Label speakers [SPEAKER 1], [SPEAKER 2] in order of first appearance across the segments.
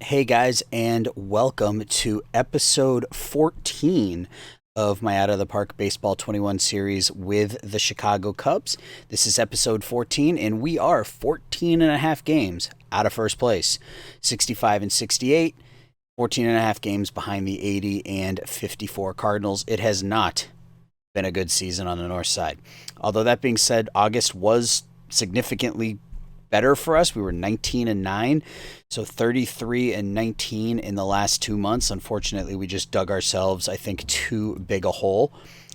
[SPEAKER 1] Hey guys, and welcome to episode 14 of my Out of the Park Baseball 21 series with the Chicago Cubs. This is episode 14, and we are 14 and a half games out of first place, 65 and 68, 14 and a half games behind the 80 and 54 Cardinals. It has not been a good season on the north side. Although that being said, August was significantly better for us. We were 19 and 9, so 33 and 19 in the last 2 months. Unfortunately, we just dug ourselves, I think, too big a hole.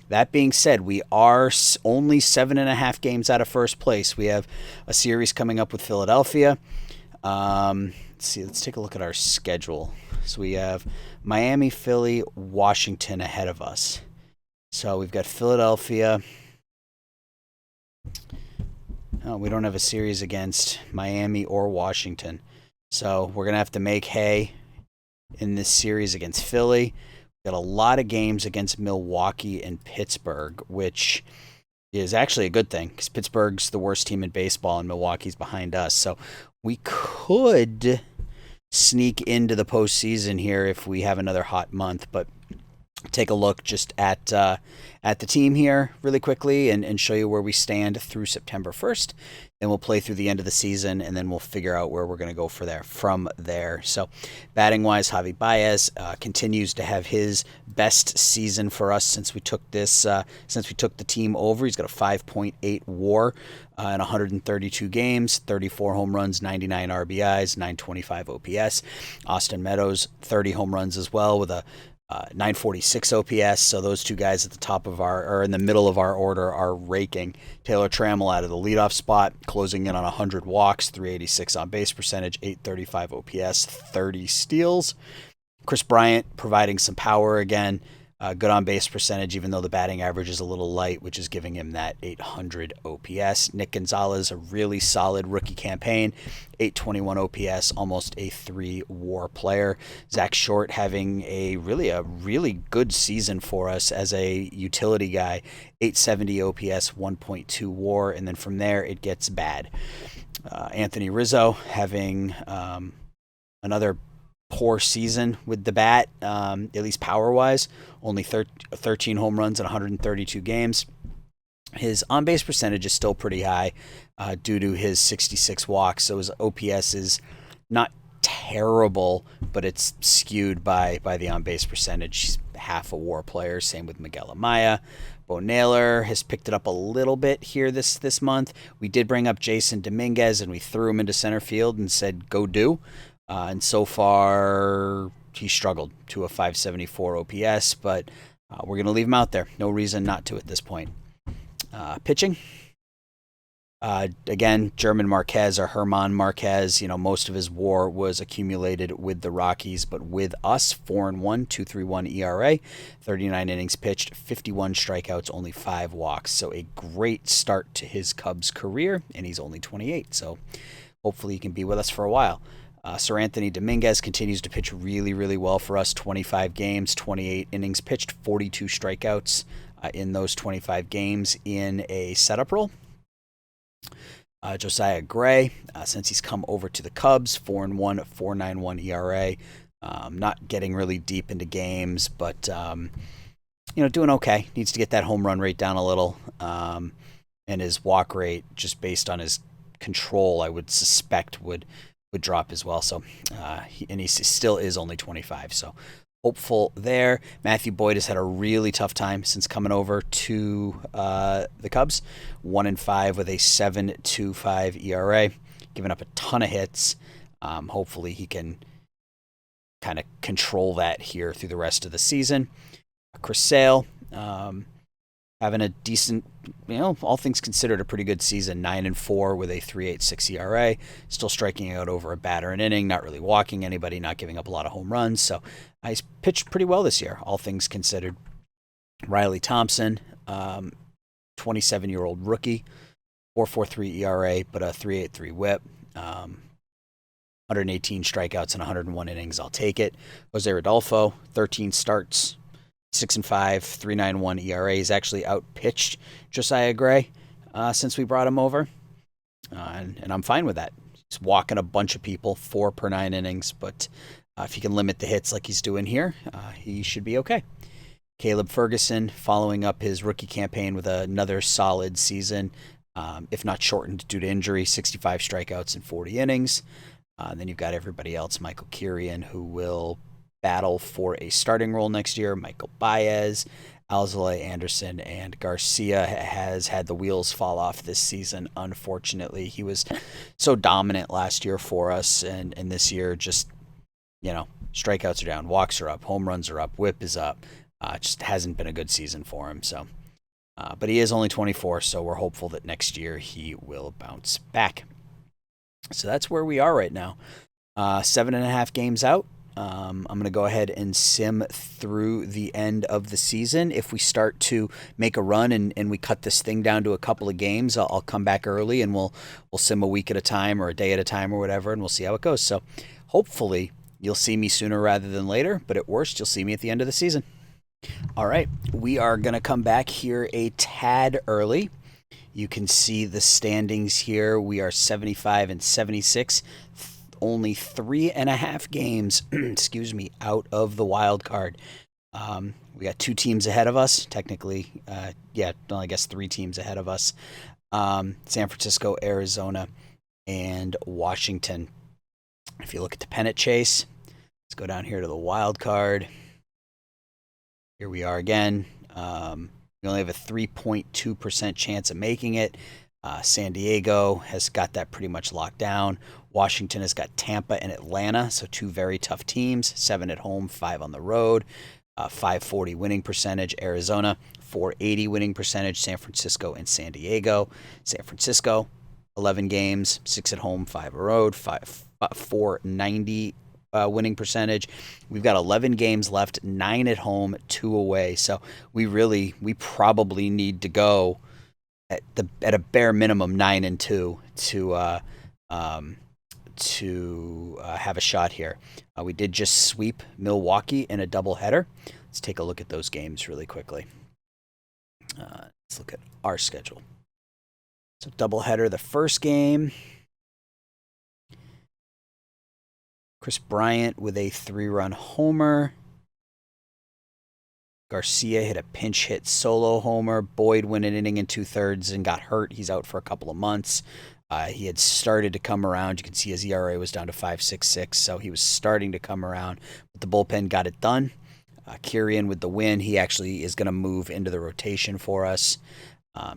[SPEAKER 1] That being said, we are only 7.5 games out of first place. We have a series coming up with Philadelphia. Let's see. Let's take a look at our schedule. So we have Miami, Philly, Washington ahead of us. So we've got Philadelphia. Oh, we don't have a series against Miami or Washington. So we're going to have to make hay in this series against Philly. We've got a lot of games against Milwaukee and Pittsburgh, which is actually a good thing because Pittsburgh's the worst team in baseball and Milwaukee's behind us. So we could sneak into the postseason here if we have another hot month, but take a look just at the team here really quickly and show you where we stand through September 1st. Then we'll play through the end of the season, and then we'll figure out where we're going to go from there. So batting wise, Javi Baez continues to have his best season for us since we took the team over. He's got a 5.8 WAR in 132 games, 34 home runs, 99 RBIs, 925 OPS. Austin Meadows, 30 home runs as well with a 946 OPS. So those two guys at the top of or in the middle of our order are raking. Taylor Trammell out of the leadoff spot, closing in on 100 walks, 386 on base percentage, 835 OPS, 30 steals. Chris Bryant providing some power again. Good on base percentage, even though the batting average is a little light, which is giving him that 800 OPS. Nick Gonzalez, a really solid rookie campaign, 821 OPS, almost a 3 WAR player. Zach Short having a really good season for us as a utility guy, 870 OPS, 1.2 WAR, and then from there it gets bad. Anthony Rizzo having another poor season with the bat, at least power-wise. Only 13 home runs in 132 games. His on-base percentage is still pretty high due to his 66 walks, so his OPS is not terrible, but it's skewed by the on-base percentage. He's half a WAR player. Same with Miguel Amaya. Bo Naylor has picked it up a little bit here this month. We did bring up Jason Dominguez, and we threw him into center field and said, go do. And so far, he struggled to a 574 OPS, but we're going to leave him out there. No reason not to at this point. Pitching. Again, German Marquez or Herman Marquez, most of his WAR was accumulated with the Rockies, but with us, 4-1, 2.31 ERA, 39 innings pitched, 51 strikeouts, only 5 walks. So a great start to his Cubs career, and he's only 28, so hopefully he can be with us for a while. Sir Anthony Dominguez continues to pitch really well for us. 25 games, 28 innings pitched, 42 strikeouts in those 25 games in a setup role. Josiah Gray, since he's come over to the Cubs, 4-1, 4.91 ERA. Not getting really deep into games, but doing okay. Needs to get that home run rate down a little, and his walk rate, just based on his control, I would suspect would drop as well. So he still is only 25, so hopeful there. Matthew Boyd has had a really tough time since coming over to the Cubs. 1-5 with a 7.25 ERA, giving up a ton of hits. Hopefully he can kind of control that here through the rest of the season. Chris Sale, having a decent, all things considered, a pretty good season. 9-4 with a 3.86 ERA. Still striking out over a batter an inning. Not really walking anybody. Not giving up a lot of home runs. So he's pitched pretty well this year, all things considered. Riley Thompson, 27-year-old rookie. 4.43 ERA, but a 3.83 WHIP. 118 strikeouts and 101 innings. I'll take it. Jose Rodolfo, 13 starts. 6-5, 3.91 ERA. He's actually outpitched Josiah Gray since we brought him over, and I'm fine with that. He's walking a bunch of people, 4 per 9 innings, but if he can limit the hits like he's doing here, he should be okay. Caleb Ferguson following up his rookie campaign with another solid season, if not shortened due to injury, 65 strikeouts in 40 innings. Then you've got everybody else, Michael Kirian, who will battle for a starting role next year, Michael Baez, Alzolay, Anderson, and Garcia has had the wheels fall off this season, unfortunately. He was so dominant last year for us, and this year just, strikeouts are down, walks are up, home runs are up, whip is up. Just hasn't been a good season for him. So, but he is only 24, so we're hopeful that next year he will bounce back. So that's where we are right now. 7.5 games out. I'm going to go ahead and sim through the end of the season. If we start to make a run and we cut this thing down to a couple of games, I'll come back early and we'll sim a week at a time or a day at a time or whatever, and we'll see how it goes. So hopefully you'll see me sooner rather than later, but at worst you'll see me at the end of the season. All right, we are going to come back here a tad early. You can see the standings here. We are 75 and 76, only 3.5 games, excuse me, out of the wild card. We got 2 teams ahead of us, technically. I guess 3 teams ahead of us. San Francisco, Arizona, and Washington. If you look at the pennant chase, let's go down here to the wild card. Here we are again. We only have a 3.2% chance of making it. San Diego has got that pretty much locked down. Washington has got Tampa and Atlanta, so 2 very tough teams. 7 at home, 5 on the road. 540 winning percentage. Arizona, 480 winning percentage. San Francisco and San Diego. San Francisco, 11 games, 6 at home, 5 on the road. 490 winning percentage. We've got 11 games left, 9 at home, 2 away. So we probably need to go at a bare minimum 9-2 to have a shot here. We did just sweep Milwaukee in a doubleheader. Let's take a look at those games really quickly. Let's look at our schedule. So doubleheader, the first game, Chris Bryant with a 3-run homer. Garcia hit a pinch hit solo homer. Boyd went an inning and 2/3 and got hurt. He's out for a couple of months. He had started to come around. You can see his ERA was down to 5.66, so he was starting to come around. But the bullpen got it done. Kirian with the win. He actually is going to move into the rotation for us.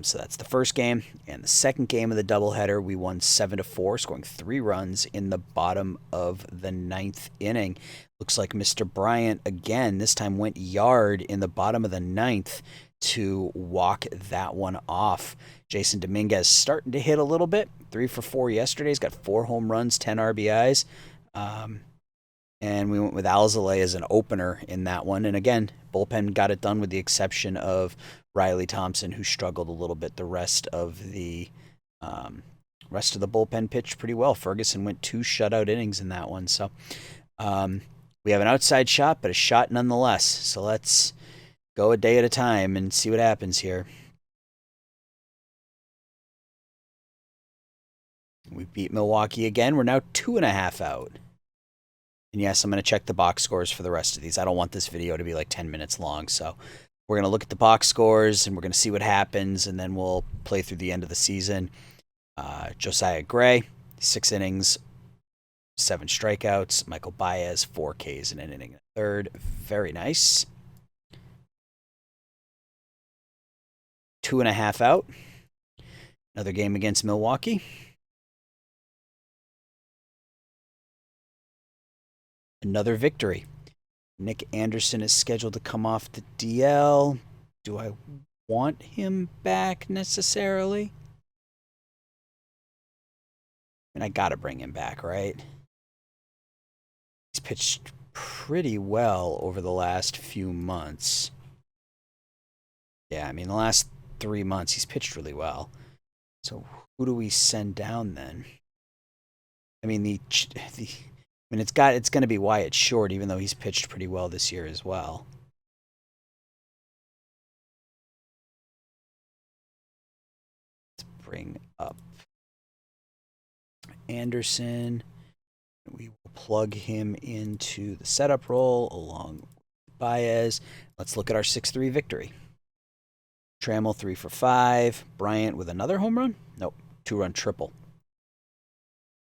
[SPEAKER 1] So that's the first game. And the second game of the doubleheader, we won 7-4, scoring 3 runs in the bottom of the 9th inning. Looks like Mr. Bryant, again, this time went yard in the bottom of the 9th to walk that one off. Jason Dominguez starting to hit a little bit. 3 for 4 yesterday. He's got 4 home runs, 10 RBIs. And we went with Alzolay as an opener in that one. And again, bullpen got it done with the exception of Riley Thompson, who struggled a little bit. The rest of the bullpen pitched pretty well. Ferguson went 2 shutout innings in that one. So we have an outside shot, but a shot nonetheless. So let's go a day at a time and see what happens here. We beat Milwaukee again. We're now 2.5 out. And yes, I'm going to check the box scores for the rest of these. I don't want this video to be like 10 minutes long. So we're going to look at the box scores and we're going to see what happens. And then we'll play through the end of the season. Josiah Gray, 6 innings, 7 strikeouts. Michael Baez, 4 Ks in an inning and a third. Very nice. 2.5 out. Another game against Milwaukee. Another victory. Nick Anderson is scheduled to come off the DL. Do I want him back necessarily? And I got to bring him back, right? He's pitched pretty well over the last few months. Yeah, I mean, the last 3 months he's pitched really well. So who do we send down then? I mean, it's going to be Wyatt Short, even though he's pitched pretty well this year as well. Let's bring up Anderson. We will plug him into the setup role along with Baez. Let's look at our 6-3 victory. Trammell 3 for 5. Bryant with another home run? Nope. 2-run triple.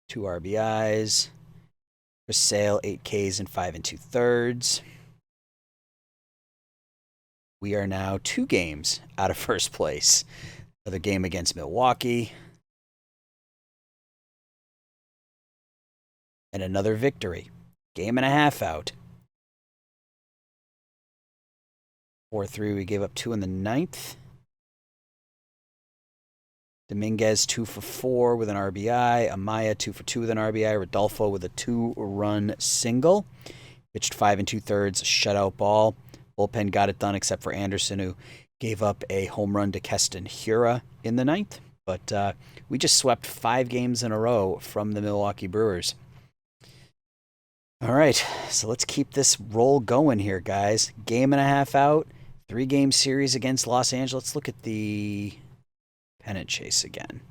[SPEAKER 1] 2 RBIs. For Sale, 8 Ks and 5 2/3. We are now 2 games out of first place. Another game against Milwaukee. And another victory. Game and a half out. 4-3, we gave up 2 in the 9th. Dominguez 2 for 4 with an RBI. Amaya 2 for 2 with an RBI. Rodolfo with a 2-run single. Pitched 5 2/3, shutout ball. Bullpen got it done except for Anderson, who gave up a home run to Keston Hiura in the 9th. But we just swept 5 games in a row from the Milwaukee Brewers. All right, so let's keep this roll going here, guys. Game and a half out. 3-game series against Los Angeles. Let's look at the pennant chase again.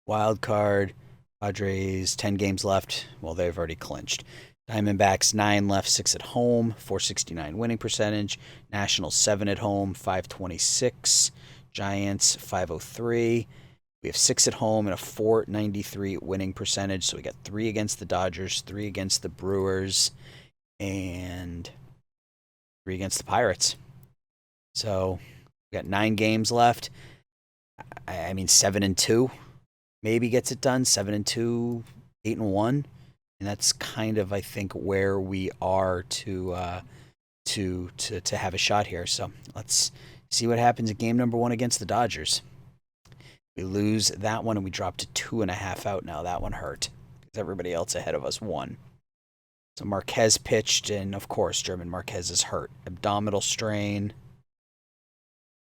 [SPEAKER 1] Wild card. Padres, 10 games left. Well, they've already clinched. Diamondbacks, 9 left, 6 at home, 469 winning percentage. Nationals, 7 at home, 526. Giants, 503. We have 6 at home and a 493 winning percentage. So we got 3 against the Dodgers, 3 against the Brewers, and 3 against the Pirates. So we got 9 games left. I mean, 7-2 maybe gets it done. 7-2, 8-1, and that's kind of, I think, where we are to have a shot here. So let's see what happens in game number 1 against the Dodgers. We lose that one, and we drop to 2.5 out now. That one hurt because everybody else ahead of us won. So Marquez pitched, and of course, German Marquez is hurt. Abdominal strain.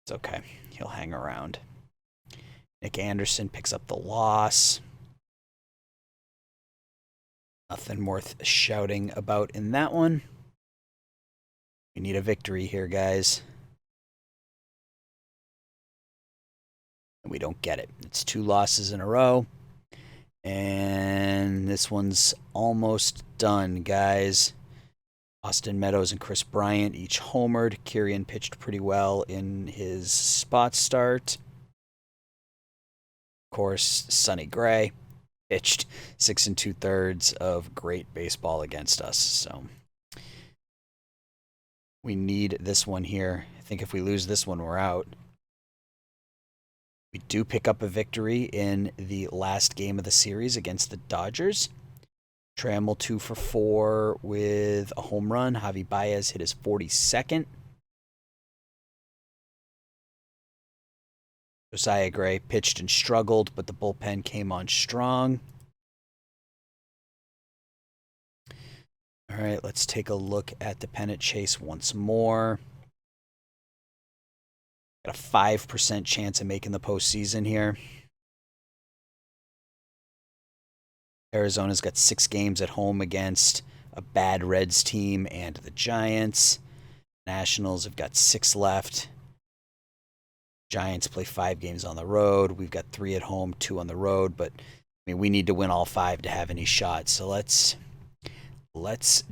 [SPEAKER 1] It's okay. He'll hang around. Nick Anderson picks up the loss. Nothing worth shouting about in that one. We need a victory here, guys. And we don't get it. It's 2 losses in a row. And this one's almost done, guys. Austin Meadows and Chris Bryant each homered. Kirian pitched pretty well in his spot start. Of course, Sonny Gray pitched 6 2/3 of great baseball against us. So we need this one here. I think if we lose this one, we're out. We do pick up a victory in the last game of the series against the Dodgers. Trammell 2 for 4 with a home run. Javi Baez hit his 42nd. Josiah Gray pitched and struggled, but the bullpen came on strong. All right, let's take a look at the pennant chase once more. Got a 5% chance of making the postseason here. Arizona's got 6 games at home against a bad Reds team and the Giants. Nationals have got 6 left. Giants play 5 games on the road. We've got 3 at home, 2 on the road. But I mean, we need to win all 5 to have any shot. So let's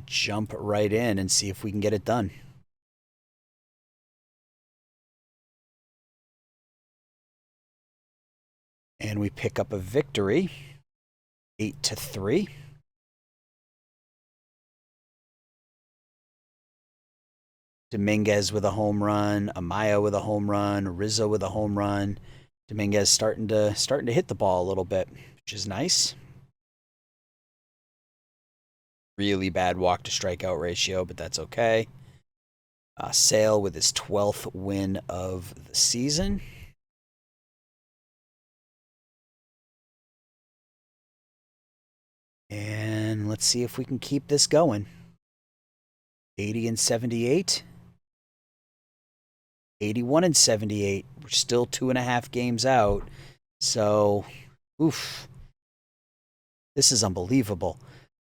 [SPEAKER 1] jump right in and see if we can get it done. And we pick up a victory, 8-3. Dominguez with a home run, Amaya with a home run, Rizzo with a home run. Dominguez starting to hit the ball a little bit, which is nice. Really bad walk to strikeout ratio, but that's okay. Sale with his 12th win of the season. And let's see if we can keep this going. 80-78. 81-78. We're still 2.5 games out. So, oof. This is unbelievable.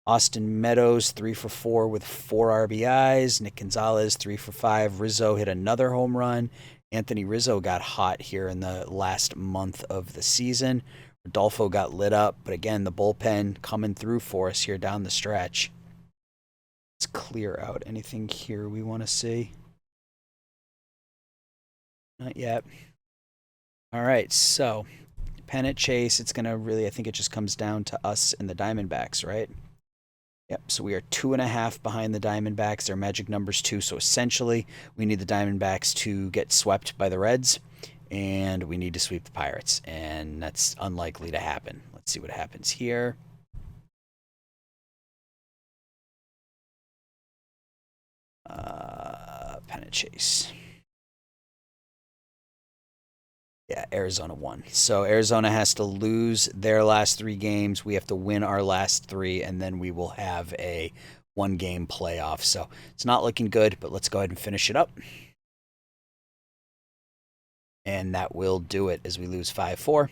[SPEAKER 1] Austin Meadows, 3 for 4 with 4 RBIs. Nick Gonzalez, 3 for 5. Rizzo hit another home run. Anthony Rizzo got hot here in the last month of the season. Rodolfo got lit up, but again, the bullpen coming through for us here down the stretch. Let's clear out anything here we want to see. Not yet. All right, so pennant chase, it's going to really, I think it just comes down to us and the Diamondbacks, right? Yep, so we are 2.5 behind the Diamondbacks. Their magic number's 2, so essentially we need the Diamondbacks to get swept by the Reds, and we need to sweep the Pirates, and that's unlikely to happen. Let's see what happens here. Pennant chase. Yeah, Arizona won. So Arizona has to lose their last 3 games. We have to win our last 3, and then we will have a 1-game playoff. So it's not looking good, but let's go ahead and finish it up. And that will do it as we lose 5-4.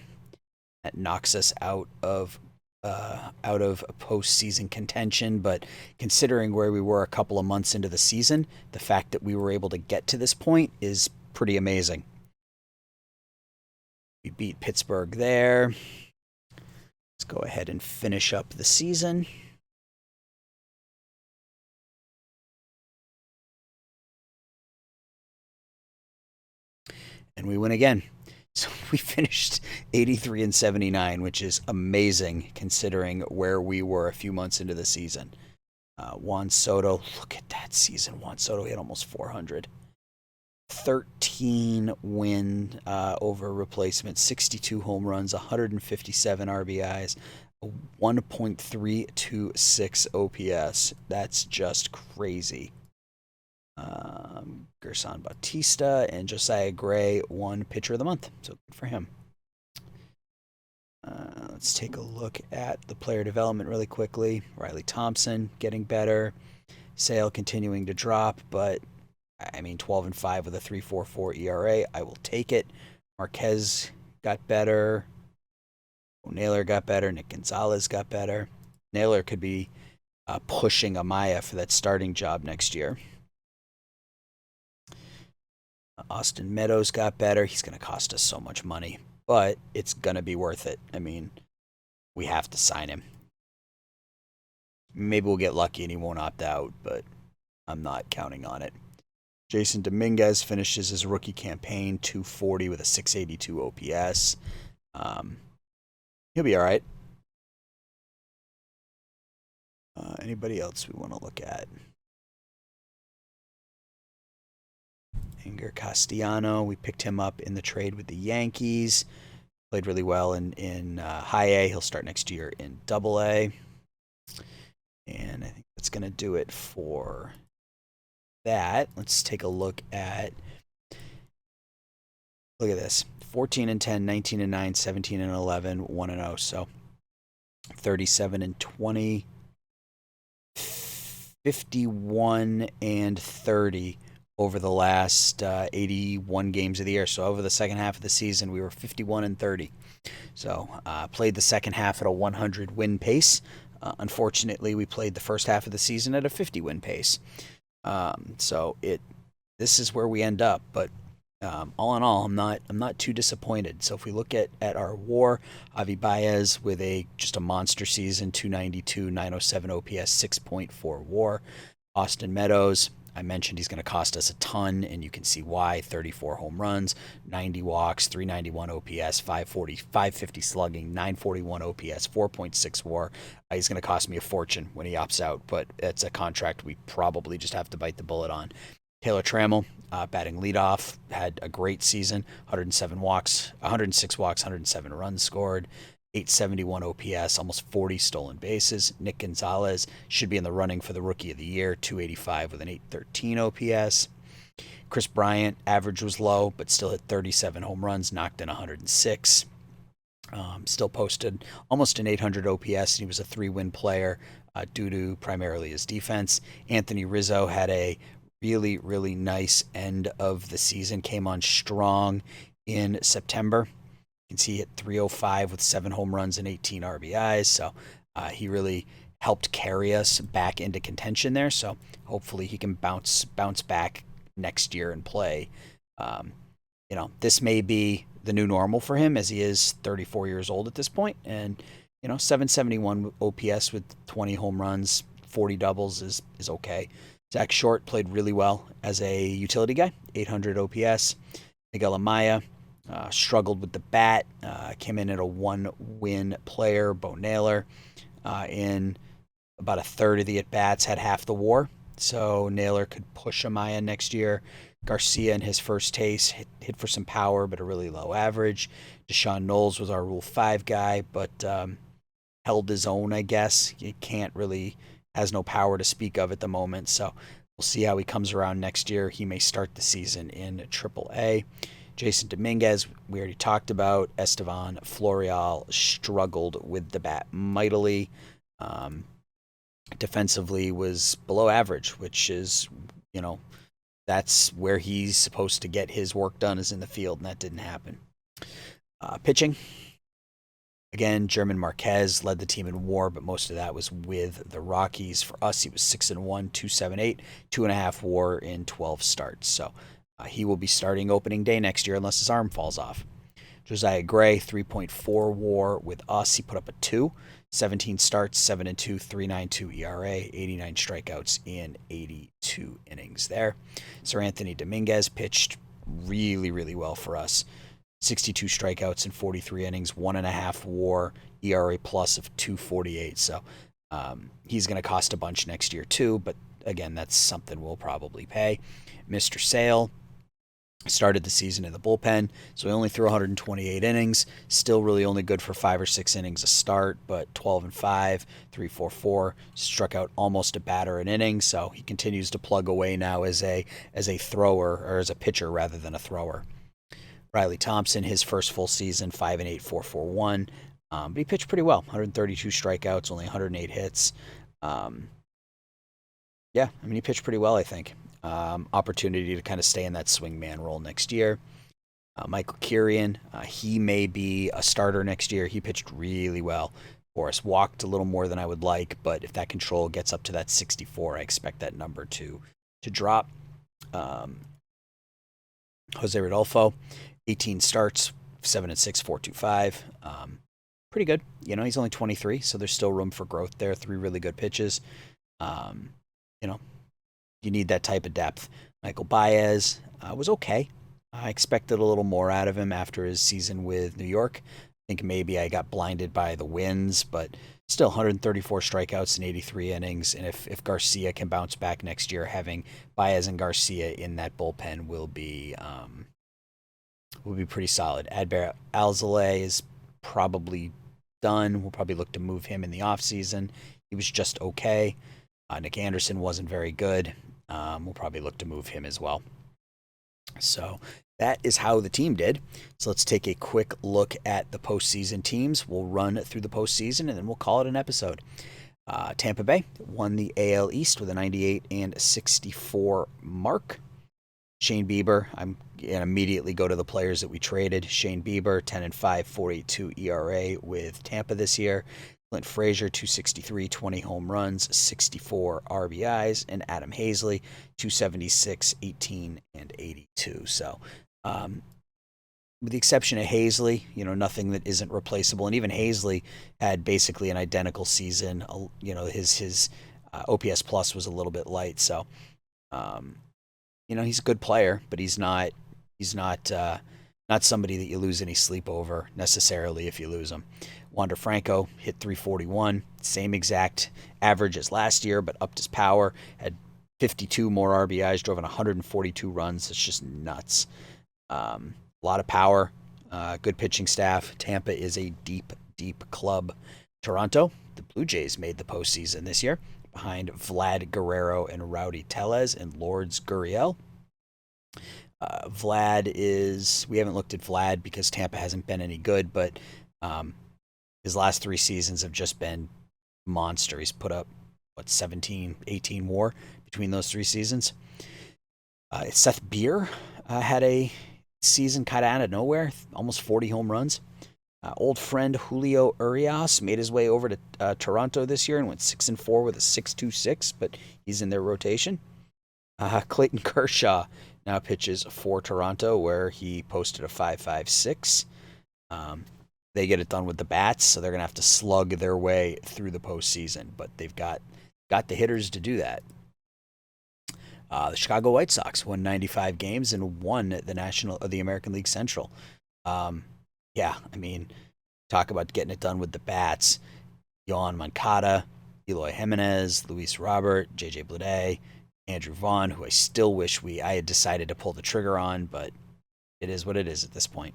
[SPEAKER 1] That knocks us out of postseason contention. But considering where we were a couple of months into the season, the fact that we were able to get to this point is pretty amazing. We beat Pittsburgh there. Let's go ahead and finish up the season. And we win again. So we finished 83-79, which is amazing considering where we were a few months into the season. Juan Soto, look at that season. Juan Soto hit almost 400. 13 win over replacement, 62 home runs, 157 RBIs, 1.326 OPS. That's just crazy. Gerson Bautista and Josiah Gray won Pitcher of the Month, so good for him. Let's take a look at the player development really quickly. Riley Thompson getting better. Sale continuing to drop, but I mean 12-5 with a 3.44 ERA. I will take it. Marquez got better. Naylor got better. Nick Gonzalez got better. Naylor could be pushing Amaya for that starting job next year. Austin Meadows got better. He's going to cost us so much money, but it's going to be worth it. I mean, we have to sign him. Maybe we'll get lucky and he won't opt out, but I'm not counting on it. Jason Dominguez finishes his rookie campaign, 240 with a 682 OPS. He'll be all right. Anybody else we want to look at? Anger Castellano, we picked him up in the trade with the Yankees. Played really well in High A. He'll start next year in Double A. And I think that's going to do it for that. Let's take a look at this. 14-10, 19-9, 17-11, 1-0. So 37-20, 51-30 over the last 81 games of the year. So over the second half of the season, we were 51-30. So played the second half at a 100 win pace. Unfortunately, we played the first half of the season at a 50 win pace. So this is where we end up. But all in all, I'm not too disappointed. So if we look at our WAR, Javi Baez with just a monster season, 292, 907 OPS, 6.4 WAR. Austin Meadows, I mentioned he's going to cost us a ton, and you can see why. 34 home runs, 90 walks, 391 OPS, 550 slugging, 941 OPS, 4.6 WAR. He's going to cost me a fortune when he opts out, but it's a contract we probably just have to bite the bullet on. Taylor Trammell, batting leadoff, had a great season. 106 walks, 107 runs scored. 871 OPS, almost 40 stolen bases. Nick Gonzalez should be in the running for the Rookie of the Year, 285 with an 813 OPS. Chris Bryant, average was low, but still hit 37 home runs, knocked in 106. Still posted almost an 800 OPS, and he was a 3-win player due to primarily his defense. Anthony Rizzo had a really, really nice end of the season, came on strong in September. You can see he hit 305 with 7 home runs and 18 RBIs. So he really helped carry us back into contention there. So hopefully he can bounce back next year and play. This may be the new normal for him, as he is 34 years old at this point. And 771 OPS with 20 home runs, 40 doubles is okay. Zach Short played really well as a utility guy, 800 OPS. Miguel Amaya struggled with the bat, came in at a 1-win player. Bo Naylor in about a third of the at-bats had half the WAR, so Naylor could push Amaya next year. Garcia in his first taste hit for some power, but a really low average. Deshaun Knowles was our Rule 5 guy, but held his own, I guess. He has no power to speak of at the moment, so we'll see how he comes around next year. He may start the season in AAA. Jason Dominguez, we already talked about. Estevan Florial struggled with the bat mightily. Defensively was below average, which is, that's where he's supposed to get his work done, is in the field, and that didn't happen. Pitching. Again, German Marquez led the team in WAR, but most of that was with the Rockies. For us, he was 6-1, 2.78, 2.5 WAR in 12 starts. So he will be starting opening day next year unless his arm falls off. Josiah Gray, 3.4 WAR with us. He put up a 2, 17 starts, 7-2, 3.92 ERA, 89 strikeouts in 82 innings there. Sir Anthony Dominguez pitched really, really well for us. 62 strikeouts in 43 innings, 1.5 WAR, ERA plus of 2.48. So he's going to cost a bunch next year too, but again, that's something we'll probably pay. Mr. Sale started the season in the bullpen, so he only threw 128 innings. Still really only good for 5 or 6 innings a start, but 12-5, 3.44. Struck out almost a batter an inning, so he continues to plug away now as a thrower, or as a pitcher rather than a thrower. Riley Thompson, his first full season, 5-8, 4.41. But he pitched pretty well. 132 strikeouts, only 108 hits. He pitched pretty well, I think. Opportunity to kind of stay in that swingman role next year. Michael Kirian, he may be a starter next year. He pitched really well for us. Walked a little more than I would like, but if that control gets up to that 64, I expect that number to drop. Jose Rodolfo, 18 starts, 7-6, 4.25. Pretty good. He's only 23, so there's still room for growth there. 3 really good pitches. You need that type of depth. Michael Baez was okay. I expected a little more out of him after his season with New York. I think maybe I got blinded by the wins, but still 134 strikeouts in 83 innings. And if Garcia can bounce back next year, having Baez and Garcia in that bullpen will be pretty solid. Adbert Alzolay is probably done. We'll probably look to move him in the offseason. He was just okay. Nick Anderson wasn't very good. We'll probably look to move him as well. So that is how the team did. So let's take a quick look at the postseason teams. We'll run through the postseason, and then we'll call it an episode. Tampa Bay won the AL East with a 98-64 mark. Shane Bieber, I'm going to immediately go to the players that we traded. Shane Bieber, 10-5, 4.82 ERA with Tampa this year. Clint Frazier, 263, 20 home runs, 64 RBIs, and Adam Hazley, 276, 18, and 82. So, with the exception of Hazley, nothing that isn't replaceable. And even Hazley had basically an identical season. His OPS plus was a little bit light. So, he's a good player, but he's not somebody that you lose any sleep over necessarily if you lose him. Wander Franco hit 341, same exact average as last year, but upped his power, had 52 more RBIs, drove in 142 runs. It's just nuts. A lot of power, good pitching staff. Tampa is a deep, deep club. Toronto, the Blue Jays made the postseason this year behind Vlad Guerrero and Rowdy Tellez and Lourdes Gurriel. We haven't looked at Vlad because Tampa hasn't been any good, but his last 3 seasons have just been monster. He's put up, 17, 18 WAR between those 3 seasons. Seth Beer had a season kind of out of nowhere, almost 40 home runs. Old friend Julio Urias made his way over to Toronto this year and went 6-4 with a 6.26, but he's in their rotation. Clayton Kershaw now pitches for Toronto, where he posted a 5.56. They get it done with the bats, so they're gonna have to slug their way through the postseason. But they've got the hitters to do that. The Chicago White Sox won 95 games and won the American League Central. Yeah, I mean, talk about getting it done with the bats. Yohan Moncada, Eloy Jimenez, Luis Robert, J.J. Bleday, Andrew Vaughn, who I still wish I had decided to pull the trigger on, but it is what it is at this point.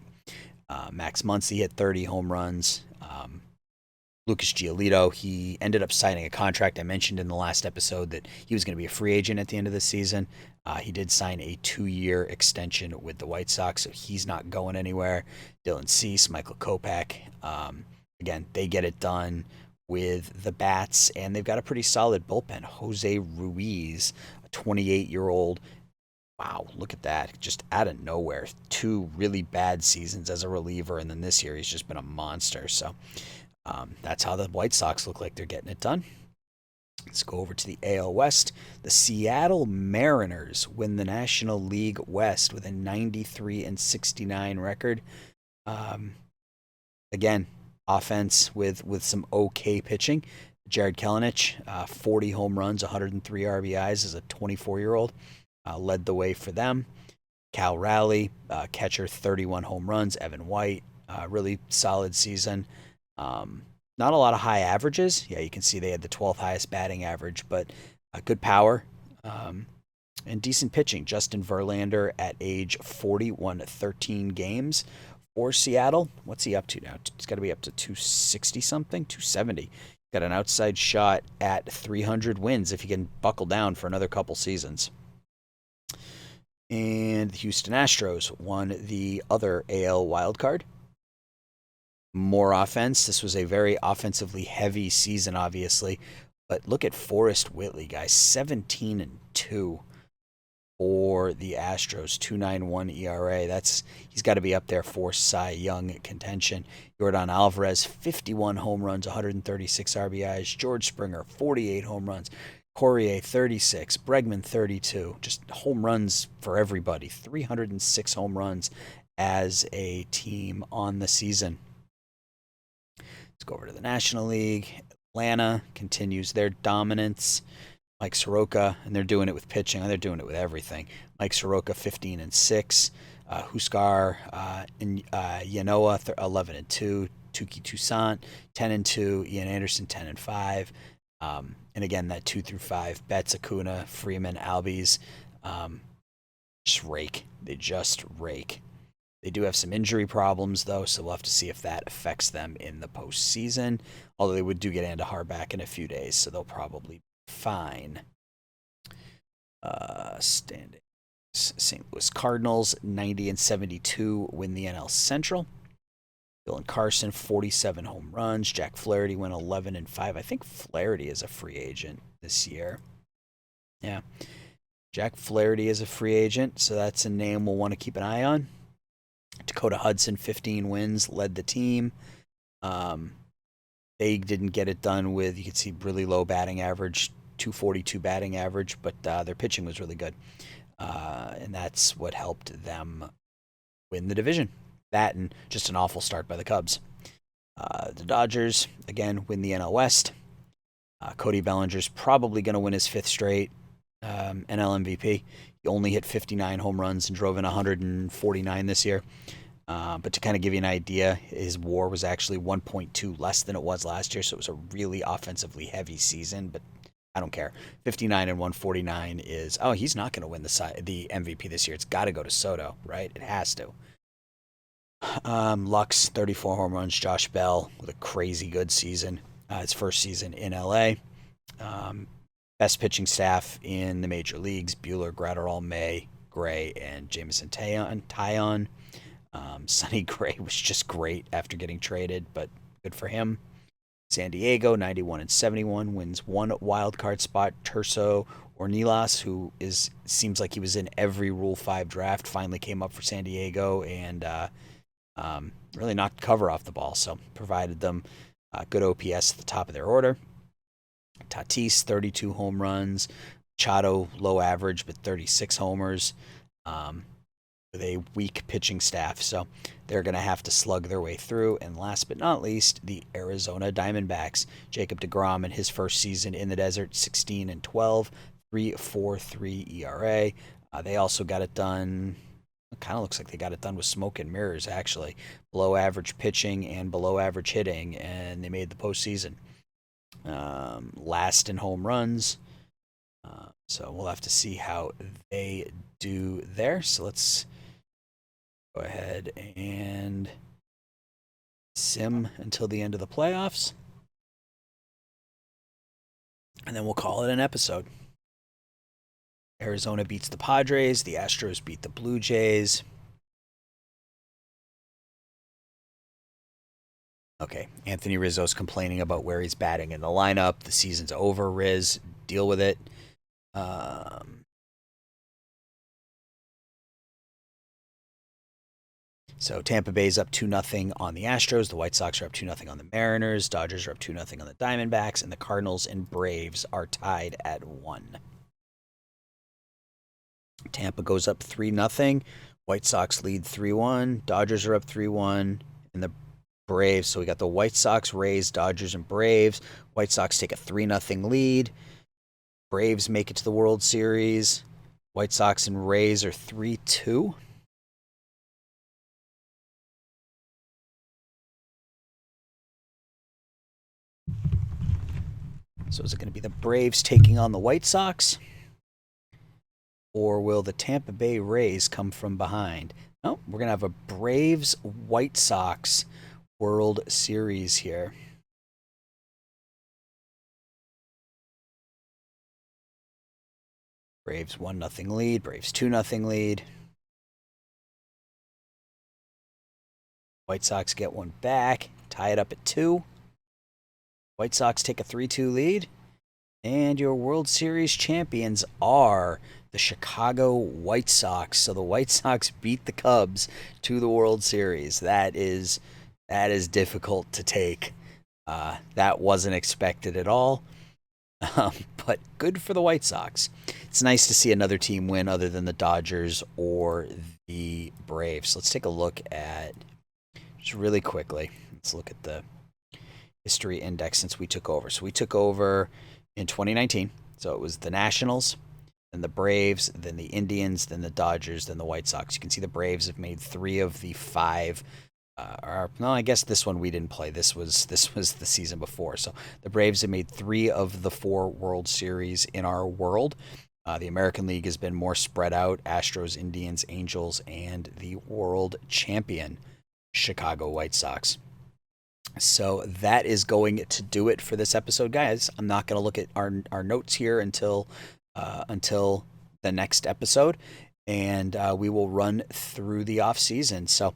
[SPEAKER 1] Max Muncy hit 30 home runs. Lucas Giolito, he ended up signing a contract. I mentioned in the last episode that he was going to be a free agent at the end of the season. He did sign a 2-year extension with the White Sox, so he's not going anywhere. Dylan Cease, Michael Kopech. Again, they get it done with the bats, and they've got a pretty solid bullpen. Jose Ruiz, a 28-year-old. Wow, look at that. Just out of nowhere. 2 really bad seasons as a reliever, and then this year he's just been a monster. So that's how the White Sox look like they're getting it done. Let's go over to the AL West. The Seattle Mariners win the National League West with a 93-69 record. Again, offense with some okay pitching. Jared Kelenic, 40 home runs, 103 RBIs as a 24-year-old. Led the way for them. Cal Raleigh, catcher, 31 home runs. Evan White, really solid season. Not a lot of high averages. Yeah, you can see they had the 12th highest batting average, but good power and decent pitching. Justin Verlander at age 40 won 13 games for Seattle. What's he up to now? It's got to be up to 260 something, 270. Got an outside shot at 300 wins if he can buckle down for another couple seasons. And the Houston Astros won the other AL wildcard. More offense. This was a very offensively heavy season, obviously. But look at Forrest Whitley, guys. 17-2 for the Astros. 2.91 ERA. He's got to be up there for Cy Young contention. Yordan Alvarez, 51 home runs, 136 RBIs. George Springer, 48 home runs. Correa, 36. Bregman, 32. Just home runs for everybody. 306 home runs as a team on the season. Let's go over to the National League. Atlanta continues their dominance. Mike Soroka, and they're doing it with pitching, and they're doing it with everything. Mike Soroka, 15-6. Huskar and Yanoa, 11-2. Tuki Toussaint, 10-2. Ian Anderson, 10-5. And again, that 2 through 5. Betts, Acuna, Freeman, Albies, just rake. They just rake. They do have some injury problems, though, so we'll have to see if that affects them in the postseason. Although they do get Andujar back in a few days, so they'll probably be fine. Standings. St. Louis Cardinals, 90-72, win the NL Central. Dylan Carson, 47 home runs. Jack Flaherty went 11-5. I think Flaherty is a free agent this year. Yeah. Jack Flaherty is a free agent, so that's a name we'll want to keep an eye on. Dakota Hudson, 15 wins, led the team. They didn't get it done with, you can see, really low batting average, 242 batting average, but their pitching was really good. And that's what helped them win the division. That and just an awful start by the Cubs. The Dodgers, again, win the NL West. Cody Bellinger's probably going to win his 5th straight NL MVP. He only hit 59 home runs and drove in 149 this year. But to kind of give you an idea, his WAR was actually 1.2 less than it was last year, so it was a really offensively heavy season, but I don't care. 59 and 149 is, he's not going to win the MVP this year. It's got to go to Soto, right? It has to. Lux, 34 home runs. Josh Bell with a crazy good season. His first season in LA. Best pitching staff in the major leagues: Buehler, Gratterall, May, Gray, and Jameson Taillon. Sonny Gray was just great after getting traded, but good for him. San Diego, 91-71, wins one wild card spot. Terso Ornelas, who seems like he was in every Rule 5 draft, finally came up for San Diego and really knocked cover off the ball, so provided them good OPS at the top of their order. Tatis, 32 home runs. Machado, low average, but 36 homers. With a weak pitching staff. So they're going to have to slug their way through. And last but not least, the Arizona Diamondbacks. Jacob deGrom in his first season in the desert, 16-12, 3.43 ERA. They also got it done. It kind of looks like they got it done with smoke and mirrors, actually. Below average pitching and below average hitting, and they made the postseason. Last in home runs. So we'll have to see how they do there. So let's go ahead and sim until the end of the playoffs. And then we'll call it an episode. Arizona beats the Padres. The Astros beat the Blue Jays. Okay, Anthony Rizzo's complaining about where he's batting in the lineup. The season's over, Riz. Deal with it. So Tampa Bay's up 2-0 on the Astros. The White Sox are up 2-0 on the Mariners. Dodgers are up 2-0 on the Diamondbacks. And the Cardinals and Braves are tied at 1. Tampa goes up 3-0. White Sox lead 3-1. Dodgers are up 3-1. And the Braves. So we got the White Sox, Rays, Dodgers, and Braves. White Sox take a 3-0 lead. Braves make it to the World Series. White Sox and Rays are 3-2. So is it going to be the Braves taking on the White Sox? Or will the Tampa Bay Rays come from behind? No, we're going to have a Braves-White Sox World Series here. Braves 1-0 lead. Braves 2-0 lead. White Sox get one back. Tie it up at 2. White Sox take a 3-2 lead. And your World Series champions are the Chicago White Sox. So the White Sox beat the Cubs to the World Series. That is difficult to take. That wasn't expected at all. But good for the White Sox. It's nice to see another team win other than the Dodgers or the Braves. Let's take a look at, just really quickly, let's look at the history index since we took over. So we took over in 2019. So it was the Nationals, then the Braves, then the Indians, then the Dodgers, then the White Sox. You can see the Braves have made 3 of the 5. No, I guess this one we didn't play. This was the season before. So the Braves have made 3 of the 4 World Series in our world. The American League has been more spread out. Astros, Indians, Angels, and the world champion Chicago White Sox. So that is going to do it for this episode, guys. I'm not going to look at our notes here until the next episode, and we will run through the off season. So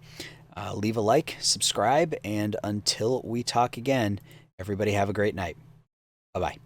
[SPEAKER 1] leave a like, subscribe, and until we talk again, everybody have a great night. Bye-bye.